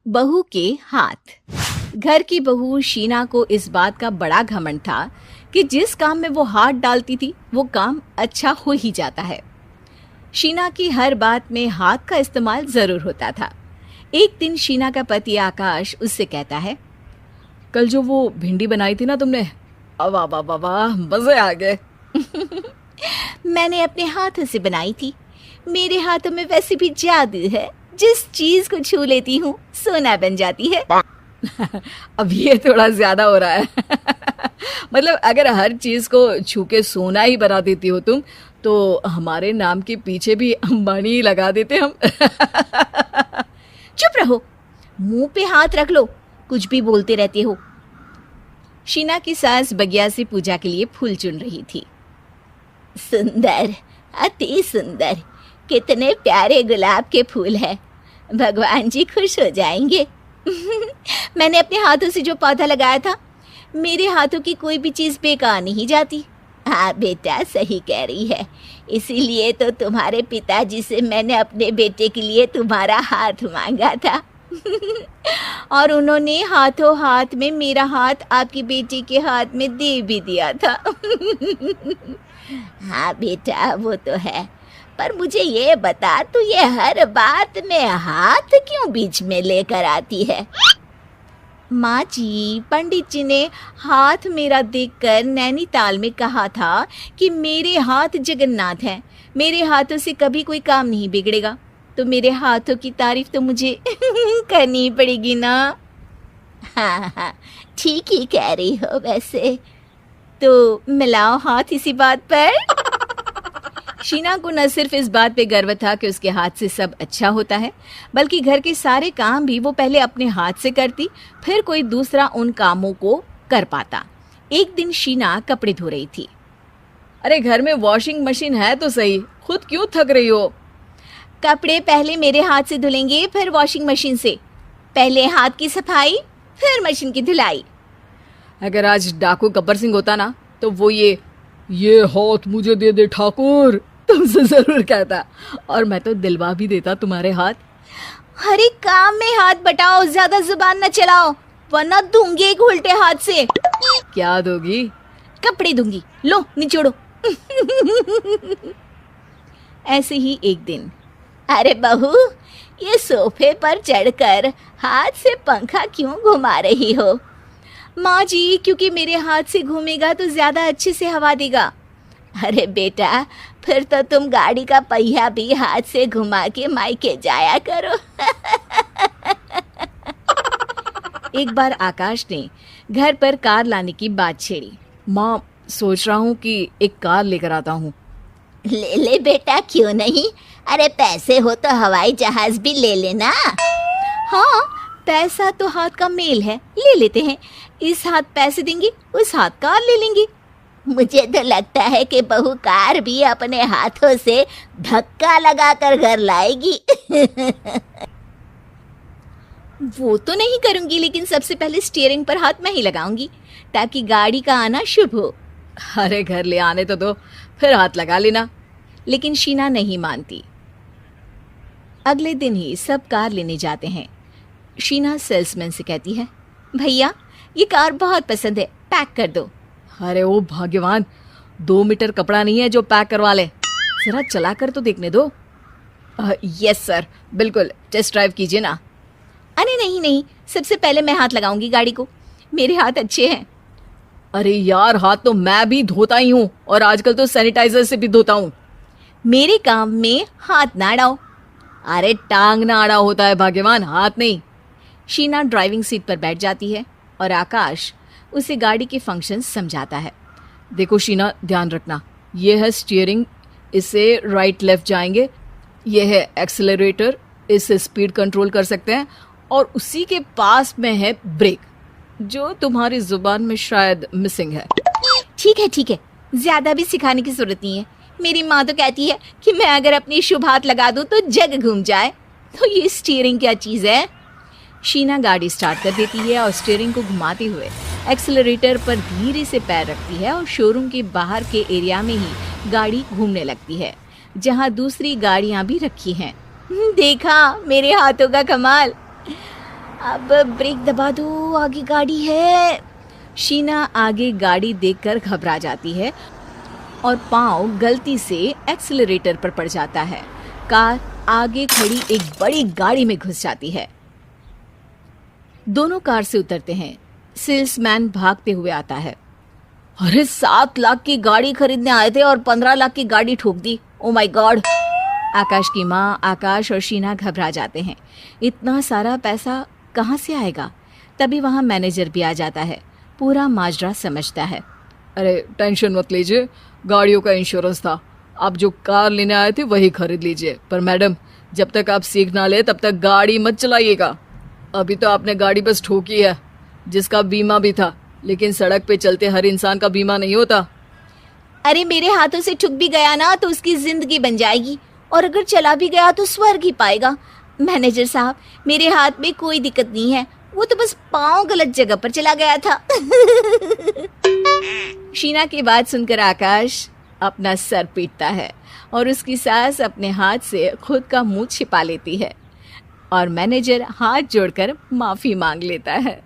बहू के हाथ। घर की बहू शीना को इस बात का बड़ा घमंड था कि जिस काम में वो हाथ डालती थी वो काम अच्छा हो ही जाता है। शीना की हर बात में हाथ का इस्तेमाल जरूर होता था। एक दिन शीना का पति आकाश उससे कहता है, कल जो वो भिंडी बनाई थी ना तुमने, वाह वाह वाह वाह, मजे आ गए। मैंने अपने हाथों से बनाई थी। मेरे हाथों में वैसे भी जादू है, जिस चीज को छू लेती हूँ सोना बन जाती है। अब ये थोड़ा ज्यादा हो रहा है। मतलब अगर हर चीज को छू के सोना ही बना देती हो तुम, तो हमारे नाम के पीछे भी अंबानी ही लगा देते हम। चुप रहो, मुंह पे हाथ रख लो, कुछ भी बोलते रहते हो। शीना की सास बगिया से पूजा के लिए फूल चुन रही थी। सुंदर, अति सुंदर, कितने प्यारे गुलाब के फूल हैं। भगवान जी खुश हो जाएंगे। मैंने अपने हाथों से जो पौधा लगाया था, मेरे हाथों की कोई भी चीज बेकार नहीं जाती। हाँ बेटा, सही कह रही है। इसीलिए तो तुम्हारे पिताजी से मैंने अपने बेटे के लिए तुम्हारा हाथ मांगा था। और उन्होंने हाथों हाथ में मेरा हाथ आपकी बेटी के हाथ में दे भी दिया था। हाँ बेटा, वो तो है, पर मुझे ये बता, तू ये हर बात में हाथ क्यों बीच में लेकर आती है? माँ जी, पंडित जी ने हाथ मेरा देखकर नैनीताल में कहा था कि मेरे हाथ जगन्नाथ हैं, मेरे हाथों से कभी कोई काम नहीं बिगड़ेगा। तो मेरे हाथों की तारीफ तो मुझे करनी पड़ेगी ना। हाँ हाँ, ठीक ही कह रही हो वैसे। तो मिलाओ हाथ इसी बात पर। शीना को न सिर्फ इस बात पे गर्व था कि उसके हाथ से सब अच्छा होता है, बल्कि घर के सारे काम भी वो पहले अपने हाथ से करती, फिर कोई दूसरा उन कामों को कर पाता। एक दिन शीना कपड़े धो रही थी। अरे घर में वॉशिंग मशीन है तो सही, खुद क्यों थक रही हो? कपड़े पहले मेरे हाथ से धुलेंगे, फिर वॉशिंग मशीन से। पहले हाथ की सफाई, फिर मशीन की धुलाई। अगर आज डाकू गब्बर सिंह होता ना, तो वो ये हाथ मुझे दे दे ठाकुर, तुमसे जरूर कहता, और मैं तो दिलवा भी देता तुम्हारे हाथ। हर एक काम में हाथ बटाओ, ज्यादा जुबान न चलाओ, वरना दूंगी एक उल्टे हाथ से। क्या दोगी? कपड़े दूंगी, लो निचोड़ो। ऐसे ही एक दिन, अरे बहू, ये सोफे पर चढ़कर हाथ से पंखा क्यों घुमा रही हो? माँ जी, क्योंकि मेरे हाथ से घूमेगा तो ज्यादा अच्छे से हवा देगा। अरे बेटा, फिर तो तुम गाड़ी का पहिया भी हाथ से घुमा के मायके जाया करो। एक बार आकाश ने घर पर कार लाने की बात छेड़ी। माँ, सोच रहा हूँ कि एक कार लेकर आता हूँ। ले ले बेटा, क्यों नहीं? अरे पैसे हो तो हवाई जहाज भी ले लेना। हाँ, पैसा तो हाथ का मेल है, ले लेते हैं। इस हाथ पैसे देंगी, उस हाथ कार ले लेंगी। मुझे तो लगता है कि बहू कार भी अपने हाथों से धक्का लगाकर घर लाएगी। वो तो नहीं करूंगी, लेकिन सबसे पहले स्टीयरिंग पर हाथ मैं ही लगाऊंगी, ताकि गाड़ी का आना शुभ हो। अरे घर ले आने तो दो, फिर हाथ लगा लेना। लेकिन शीना नहीं मानती। अगले दिन ही सब कार लेने जाते हैं। शीना सेल्समैन से कहती है, भैया ये कार बहुत पसंद है, पैक कर दो। अरे ओ भाग्यवान, 2 मीटर कपड़ा नहीं है जो पैक करवा ले, जरा चला कर तो देखने दो। यस सर, बिल्कुल, टेस्ट ड्राइव कीजिए ना। अरे नहीं नहीं, सबसे पहले मैं हाथ लगाऊंगी गाड़ी को, मेरे हाथ अच्छे हैं। अरे यार, हाथ तो मैं भी धोता ही हूँ, और आजकल तो सैनिटाइजर से भी धोता हूँ। मेरे काम में हाथ ना अड़ाओ। अरे टांग ना अड़ा होता है भाग्यवान, हाथ नहीं। शीना ड्राइविंग सीट पर बैठ जाती है और आकाश उसे गाड़ी के फंक्शंस समझाता है। देखो शीना, ध्यान रखना, ये है स्टीयरिंग, इससे राइट लेफ्ट जाएंगे। ये है एक्सेलरेटर, इससे स्पीड कंट्रोल कर सकते हैं। और उसी के पास में है ब्रेक, जो तुम्हारी जुबान में शायद मिसिंग है। ठीक है, ज्यादा भी सिखाने की जरूरत नहीं है। मेरी माँ तो कहती है कि मैं अगर अपनी शुभ हाथ लगा दूं तो जग घूम जाए। तो ये स्टीयरिंग क्या चीज़ है? शीना गाड़ी स्टार्ट कर देती है और स्टीयरिंग को घुमाते हुए एक्सेलरेटर पर धीरे से पैर रखती है और शोरूम के बाहर के एरिया में ही गाड़ी घूमने लगती है, जहाँ दूसरी गाड़ियाँ भी रखी हैं। देखा मेरे हाथों का कमाल। अब ब्रेक दबा दो, आगे गाड़ी है। शीना आगे गाड़ी देखकर घबरा जाती है और पाँव गलती से एक्सीलरेटर पर पड़ जाता है। कार आगे खड़ी एक बड़ी गाड़ी में घुस जाती है। दोनों कार से उतरते हैं। सेल्समैन भागते हुए आता है। अरे 7 लाख की गाड़ी खरीदने आए थे और 15 लाख की गाड़ी ठोक दी। Oh my God. आकाश की माँ, आकाश और शीना घबरा जाते हैं। इतना सारा पैसा कहाँ से आएगा? तभी वहाँ मैनेजर भी आ जाता है। पूरा माजरा समझता है। अरे टेंशन मत लीजिए, गाड़ियों का इंश्योरेंस था। आप जो कार लेने आए थे वही खरीद लीजिए। पर मैडम, जब तक आप सीख ना ले तब तक गाड़ी मत चलाइएगा। अभी तो आपने गाड़ी बस ठोकी है, जिसका बीमा भी था, लेकिन सड़क पे चलते हर इंसान का बीमा नहीं होता। अरे मेरे हाथों से ठुक भी गया ना तो उसकी जिंदगी बन जाएगी, और अगर चला भी गया तो स्वर्ग ही पाएगा। मैनेजर साहब, मेरे हाथ में कोई दिक्कत नहीं है, वो तो बस पाँव गलत जगह पर चला गया था। शीना की बात सुनकर आकाश अपना सर पीटता है और उसकी सास अपने हाथ से खुद का मुंह छिपा लेती है और मैनेजर हाथ जोड़कर माफी मांग लेता है।